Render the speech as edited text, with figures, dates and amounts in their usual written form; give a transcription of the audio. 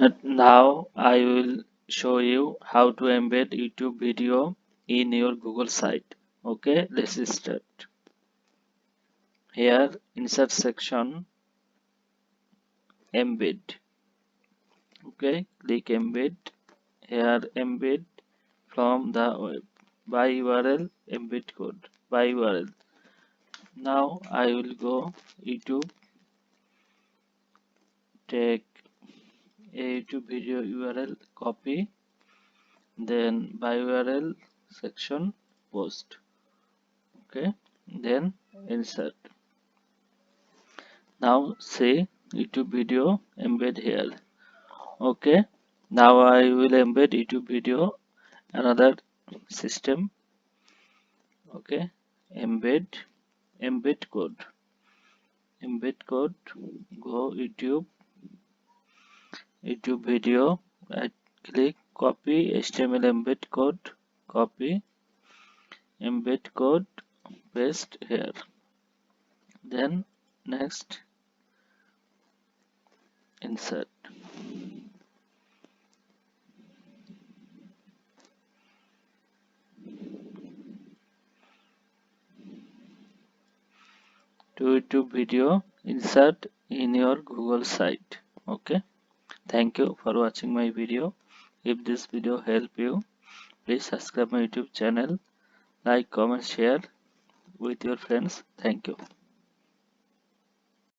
Now I will show you how to embed YouTube video in your Google site. Okay, let's start. Here, insert section, embed. Okay, click embed. Here, embed from the web. By URL, embed code. By URL. Now I will go YouTube, take a YouTube video URL, copy, then by URL section, post. Okay, then insert. Now say YouTube video embed here. Okay, now I will embed YouTube video another system. Okay, embed, embed code, go YouTube video, right click, copy HTML embed code, copy embed code, paste here. Then next insert. To YouTube video insert in your Google site. Okay, thank you for watching my video. If this video helped you, please subscribe my YouTube channel, like, comment, share with your friends. Thank you.